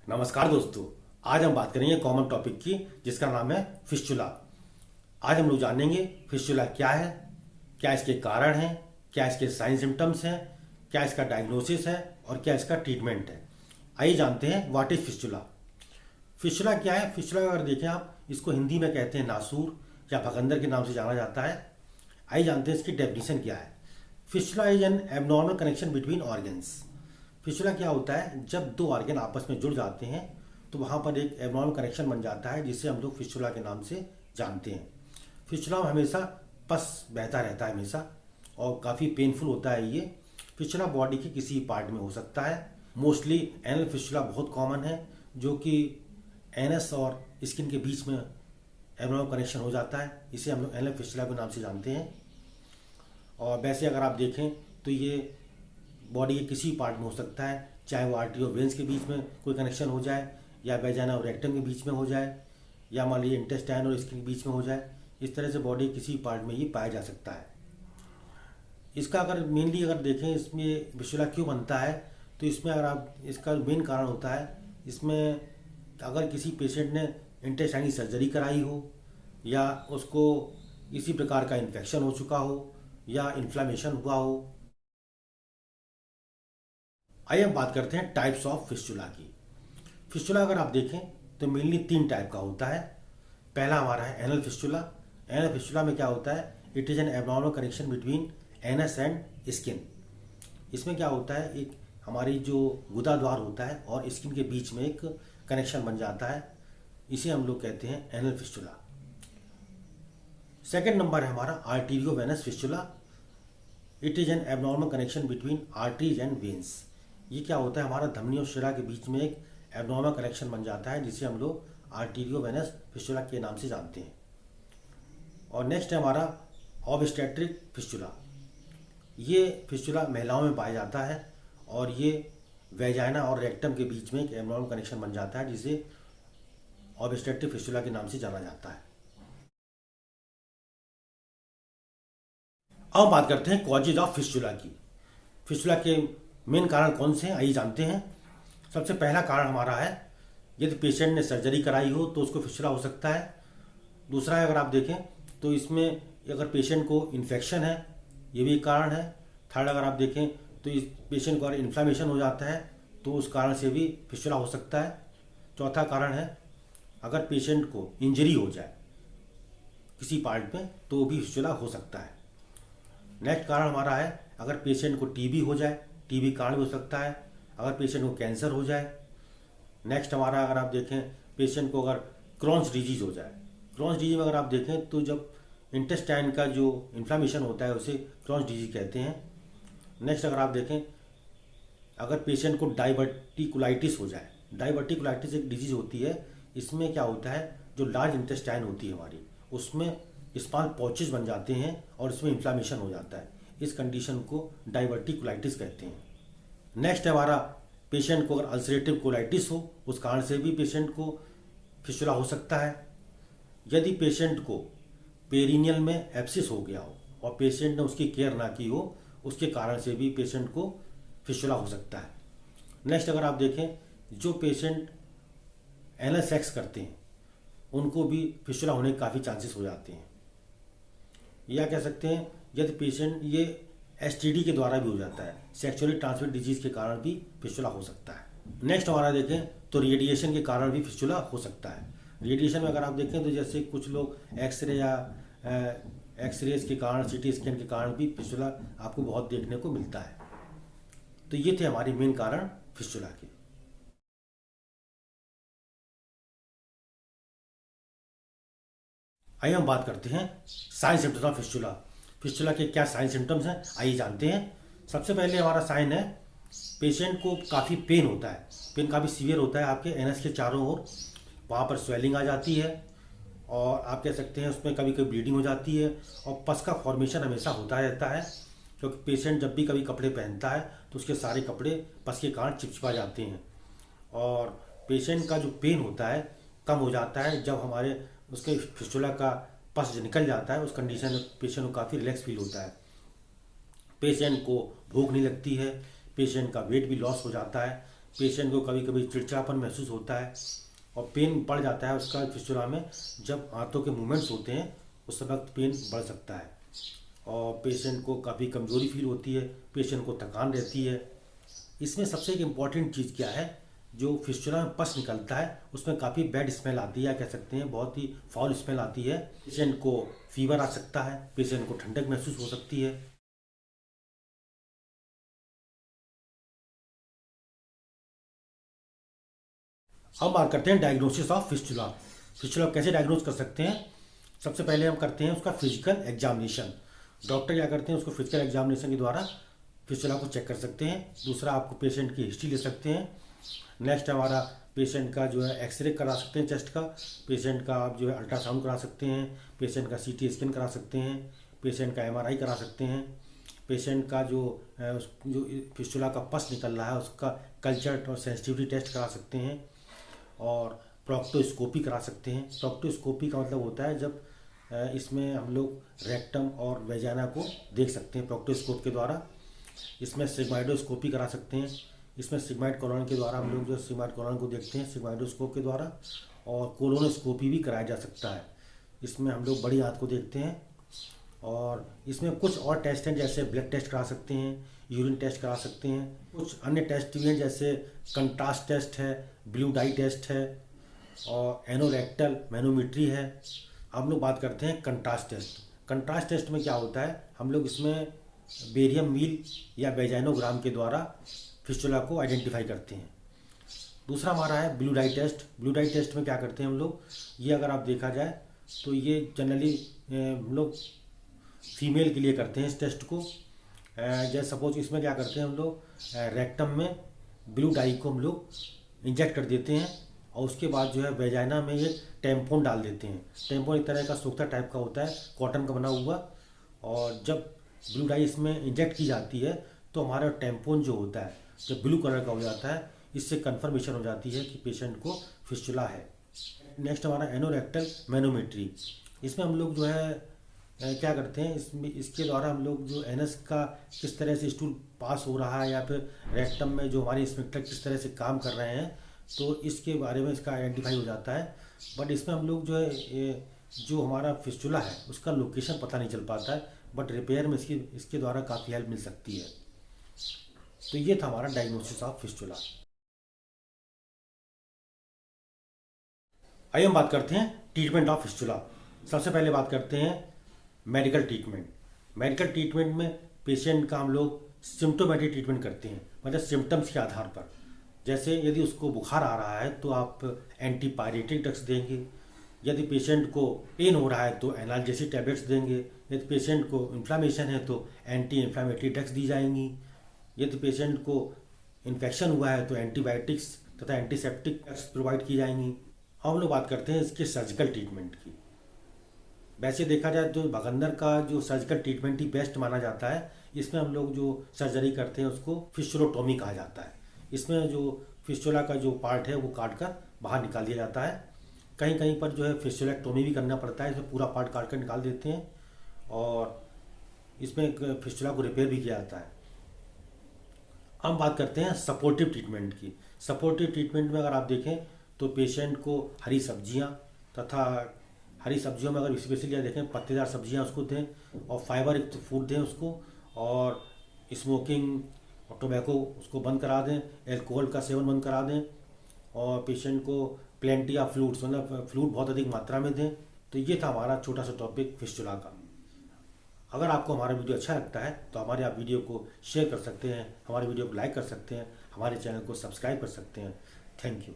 नमस्कार दोस्तों। आज हम बात करेंगे कॉमन टॉपिक की जिसका नाम है फिस्चुला। आज हम लोग जानेंगे फिस्चुला क्या है, क्या इसके कारण हैं, क्या इसके साइन सिम्टम्स हैं, क्या इसका डायग्नोसिस है और क्या इसका ट्रीटमेंट है। आइए जानते हैं व्हाट इज फिस्चुला। फिस्चुला क्या है? फिस्चुला अगर देखें आप, इसको हिंदी में कहते हैं नासूर या भगंदर के नाम से जाना जाता है। आइए जानते हैं इसकी डेफिनेशन क्या है। Fistula is an abnormal connection between organs. Fistula क्या होता है? जब दो ऑर्गन आपस में जुड़ जाते हैं तो वहाँ पर एक एबनॉर्मल कनेक्शन बन जाता है जिसे हम लोग फिस्चुला के नाम से जानते हैं। फिस्चुला में हमेशा पस बहता रहता है हमेशा और काफ़ी पेनफुल होता है ये। फिस्चुला बॉडी के किसी पार्ट में हो सकता है। मोस्टली एनल फिस्चुला बहुत कॉमन है जो कि एनस और स्किन के बीच में एबनॉर्मल कनेक्शन हो जाता है। इसे हम लोग एनल फिस्चुला के नाम से जानते हैं। और वैसे अगर आप देखें तो ये बॉडी के किसी पार्ट में हो सकता है, चाहे वो आर्टरी और वेंस के बीच में कोई कनेक्शन हो जाए या वेजाना और रेक्टम के बीच में हो जाए या मान लीजिए इंटेस्टाइन और स्किन के बीच में हो जाए। इस तरह से बॉडी किसी पार्ट में ये पाया जा सकता है। इसका अगर मेनली अगर देखें इसमें फिस्चुला क्यों बनता है तो इसमें अगर आप इसका मेन कारण होता है, इसमें अगर किसी पेशेंट ने इंटेस्टाइन की सर्जरी कराई हो या उसको किसी प्रकार का इन्फेक्शन हो चुका हो या इन्फ्लामेशन हुआ हो। आइए हम बात करते हैं टाइप्स ऑफ फिस्चुला की। फिस्चुला अगर आप देखें तो मेनली 3 टाइप का होता है। पहला हमारा है एनल फिस्चुला। एनल फिस्चुला में क्या होता है? It is an abnormal connection between anus and skin. इसमें क्या होता है, एक हमारी जो गुदा द्वार होता है और स्किन के बीच में एक कनेक्शन बन जाता है। इसे हम लोग कहते हैं एनल फिस्चुला। सेकेंड नंबर है हमारा arterio venous fistula. It is an abnormal connection between arteries and veins. ये क्या होता है, हमारा धमनी और शिरा के बीच में एक एबनॉर्मल कनेक्शन बन जाता है जिसे हम लोग आर्टीरियो वेनस फिस्चुला के नाम से जानते हैं। और नेक्स्ट है हमारा ऑब्स्टेट्रिक फिस्चुला। ये फिस्चुला महिलाओं में पाया जाता है और ये वेजाइना और रेक्टम के बीच में एक एबनॉर्मल कनेक्शन बन जाता है जिसे ऑब्स्टेट्रिक फिस्चुला के नाम से जाना जाता है। अब बात करते हैं कॉजेज ऑफ फिस्चुला की। फिस्चुला के मेन कारण कौन से हैं आइए जानते हैं। सबसे पहला कारण हमारा है, यदि पेशेंट ने सर्जरी कराई हो तो उसको फिस्चुला हो सकता है। दूसरा है, अगर आप देखें तो इसमें अगर पेशेंट को इन्फेक्शन है ये भी एक कारण है। थर्ड, अगर आप देखें तो इस पेशेंट को अगर इन्फ्लामेशन हो जाता है तो उस कारण से भी फिस्चुला हो सकता है। चौथा कारण है, अगर पेशेंट को इंजरी हो जाए किसी पार्ट में तो भी फिस्चुला हो सकता है। नेक्स्ट कारण हमारा है, अगर पेशेंट को टीबी हो जाए, टीबी कारण भी हो सकता है। अगर पेशेंट को कैंसर हो जाए। नेक्स्ट हमारा, अगर आप देखें पेशेंट को अगर क्रॉन्स डिजीज हो जाए। क्रॉन्स डिजीज में अगर आप देखें तो जब इंटेस्टाइन का जो इन्फ्लामेशन होता है उसे क्रॉन्स डिजीज कहते हैं। नेक्स्ट अगर आप देखें, अगर पेशेंट को डाइवर्टिकुलाइटिस हो जाए। डाइवर्टिकुलाइटिस एक डिजीज होती है। इसमें क्या होता है, जो लार्ज इंटेस्टाइन होती है हमारी उसमें स्मॉल पॉचेस बन जाते हैं और इसमें इन्फ्लामेशन हो जाता है। इस कंडीशन को डाइवर्टिकुलाइटिस कहते हैं। नेक्स्ट है हमारा, पेशेंट को अगर अल्सरेटिव कोलाइटिस हो उस कारण से भी पेशेंट को फिस्चुला हो सकता है। यदि पेशेंट को पेरिनियल में एब्सिस हो गया हो और पेशेंट ने उसकी केयर ना की हो उसके कारण से भी पेशेंट को फिस्चुला हो सकता है। नेक्स्ट अगर आप देखें, जो पेशेंट एनल सेक्स करते हैं उनको भी फिस्चुला होने के काफ़ी चांसेस हो जाते हैं। या कह सकते हैं यदि पेशेंट ये एसटीडी के द्वारा भी हो जाता है, सेक्सुअली ट्रांसमिटेड डिजीज के कारण भी फिस्चुला हो सकता है। नेक्स्ट हमारा देखें तो रेडिएशन के कारण भी फिस्चुला हो सकता है। रेडिएशन में अगर आप देखें तो जैसे कुछ लोग एक्सरे या एक्सरेज के कारण, सीटी स्कैन के कारण भी फिस्चुला आपको बहुत देखने को मिलता है। तो ये थे हमारे मेन कारण फिस्चुला के। आइए हम बात करते हैं sign symptoms of fistula. Fistula के क्या साइन सिम्टम्स हैं आइए जानते हैं। सबसे पहले हमारा साइन है, पेशेंट को काफ़ी पेन होता है। पेन काफ़ी सीवियर होता है आपके एनस के चारों ओर, वहाँ पर स्वेलिंग आ जाती है और आप कह सकते हैं उसमें कभी कभी ब्लीडिंग हो जाती है और पस का फॉर्मेशन हमेशा होता रहता है क्योंकि पेशेंट जब भी कभी कपड़े पहनता है तो उसके सारे कपड़े पस के कारण चिपचिपा जाते हैं। और पेशेंट का जो पेन होता है कम हो जाता है जब हमारे उसके फिस्चुला का पस निकल जाता है। उस कंडीशन में पेशेंट को काफ़ी रिलैक्स फील होता है। पेशेंट को भूख नहीं लगती है, पेशेंट का वेट भी लॉस हो जाता है पेशेंट को कभी कभी चिड़चिड़ापन महसूस होता है और पेन बढ़ जाता है उसका फिस्टुला में। जब हाथों के मूवमेंट्स होते हैं उस वक्त पेन बढ़ सकता है और पेशेंट को काफ़ी कमज़ोरी फील होती है, पेशेंट को थकान रहती है। इसमें सबसे एक इम्पॉर्टेंट चीज़ क्या है, जो फिस्टुला में पस निकलता है उसमें काफ़ी बैड स्मेल आती है, कह सकते हैं बहुत ही फाउल स्मेल आती है। पेशेंट को फीवर आ सकता है, पेशेंट को ठंडक महसूस हो सकती है। अब बात करते हैं डायग्नोसिस ऑफ फिस्टुला। फिस्टुला कैसे डायग्नोज कर सकते हैं। सबसे पहले हम करते हैं उसका फिजिकल एग्जामिनेशन। डॉक्टर क्या करते हैं, उसको फिजिकल एग्जामिनेशन के द्वारा फिस्टुला को चेक कर सकते हैं। दूसरा, आपको पेशेंट की हिस्ट्री ले सकते हैं। नेक्स्ट हमारा पेशेंट का जो है एक्सरे करा सकते हैं चेस्ट का, पेशेंट का आप जो है अल्ट्रासाउंड करा सकते हैं, पेशेंट का सीटी स्कैन करा सकते हैं, पेशेंट का एमआरआई करा सकते हैं, पेशेंट का जो फिस्टुला का पस निकल रहा है उसका कल्चर और सेंसिटिविटी टेस्ट करा सकते हैं और प्रोक्टोस्कोपी करा सकते हैं। प्रोक्टोस्कोपी का मतलब होता है जब इसमें हम लोग रेक्टम और वेजाना को देख सकते हैं प्रोक्टोस्कोप के द्वारा। इसमें सिग्माइडोस्कोपी करा सकते हैं। इसमें सिग्माइड कोलोन के द्वारा हम लोग जो सिग्माइड कोलोन को देखते हैं सिग्माइडोस्कोप के द्वारा, और कोलोनोस्कोपी भी कराया जा सकता है। इसमें हम लोग बड़ी आंत को देखते हैं। और इसमें कुछ और टेस्ट हैं, जैसे ब्लड टेस्ट करा सकते हैं, यूरिन टेस्ट करा सकते हैं। कुछ अन्य टेस्ट भी हैं जैसे कंट्रास्ट टेस्ट है, ब्लू डाई टेस्ट है और एनोरेक्टल मैनोमेट्री है। हम लोग बात करते हैं कंट्रास्ट टेस्ट। कंट्रास्ट टेस्ट में क्या होता है, हम लोग इसमें बेरियम मील या वेजाइनोग्राम के द्वारा फिस्टुला को आइडेंटिफाई करते हैं। दूसरा हमारा है blue dye test. Blue dye test में क्या करते हैं हम लोग, ये अगर आप देखा जाए तो ये जनरली हम लोग फीमेल के लिए करते हैं इस टेस्ट को। जैसे सपोज इसमें क्या करते हैं हम लोग, रेक्टम में ब्लू डाई को हम लोग इंजेक्ट कर देते हैं और उसके बाद जो है वेजाइना में ये टैम्पोन डाल देते हैं। टैम्पोन एक तरह का सोख्ता टाइप का होता है, कॉटन का बना हुआ, और जब ब्लू डाई इसमें इंजेक्ट की जाती है तो हमारा टैम्पोन जो होता है जब ब्लू कलर का हो जाता है, इससे कंफर्मेशन हो जाती है कि पेशेंट को फिस्टुला है। नेक्स्ट हमारा एनोरेक्टल मैनोमेट्री। इसमें हम लोग जो है क्या करते हैं, इसके द्वारा हम लोग जो एनस का किस तरह से स्टूल पास हो रहा है या फिर रेक्टम में जो हमारे स्फिंक्टर किस तरह से काम कर रहे हैं, तो इसके बारे में इसका आइडेंटिफाई हो जाता है। बट इसमें हम लोग जो है जो हमारा फिस्टुला है उसका लोकेशन पता नहीं चल पाता है, बट रिपेयर में इसके द्वारा काफ़ी हेल्प मिल सकती है। तो ये था हमारा डायग्नोसिस ऑफ फिस्टुला। आइए हम बात करते हैं ट्रीटमेंट ऑफ फिस्टुला। सबसे पहले बात करते हैं मेडिकल ट्रीटमेंट। मेडिकल ट्रीटमेंट में पेशेंट का हम लोग सिम्टोमेटिक ट्रीटमेंट करते हैं, मतलब सिम्टम्स के आधार पर। जैसे यदि उसको बुखार आ रहा है तो आप एंटीपायरेटिक ड्रग्स देंगे, यदि पेशेंट को पेन हो रहा है तो एनाल्जेसिक टैबलेट्स देंगे, यदि पेशेंट को इन्फ्लामेशन है तो एंटी इन्फ्लामेटरी ड्रग्स दी जाएंगी, यदि पेशेंट को इन्फेक्शन हुआ है तो एंटीबायोटिक्स तथा एंटीसेप्टिक ड्रग्स प्रोवाइड की जाएंगी। अब हम लोग बात करते हैं इसके सर्जिकल ट्रीटमेंट की। वैसे देखा जाए तो भगंदर का जो सर्जिकल ट्रीटमेंट ही बेस्ट माना जाता है। इसमें हम लोग जो सर्जरी करते हैं उसको फिस्टुलोटॉमी कहा जाता है। इसमें जो फिस्टुला का जो पार्ट है वो काट कर बाहर निकाल दिया जाता है। कहीं कहीं पर जो है फिस्टुलेक्टोमी भी करना पड़ता है, इसमें पूरा पार्ट काट कर निकाल देते हैं और इसमें फिस्टुला को रिपेयर भी किया जाता है। हम बात करते हैं सपोर्टिव ट्रीटमेंट की। सपोर्टिव ट्रीटमेंट में अगर आप देखें तो पेशेंट को हरी सब्जियां तथा हरी सब्जियों में अगर स्पेशली देखें पत्तेदार सब्जियां उसको दें और फाइबर युक्त फूड दें उसको, और स्मोकिंग और टोबैको उसको बंद करा दें, एल्कोहल का सेवन बंद करा दें और पेशेंट को प्लेंटी ऑफ फ्लूइड्स मतलब फ्लूइड बहुत अधिक मात्रा में दें। तो ये था हमारा छोटा सा टॉपिक फिस्टुला का। अगर आपको हमारा वीडियो अच्छा लगता है तो हमारे आप वीडियो को शेयर कर सकते हैं, हमारे वीडियो को लाइक कर सकते हैं, हमारे चैनल को सब्सक्राइब कर सकते हैं। Thank you.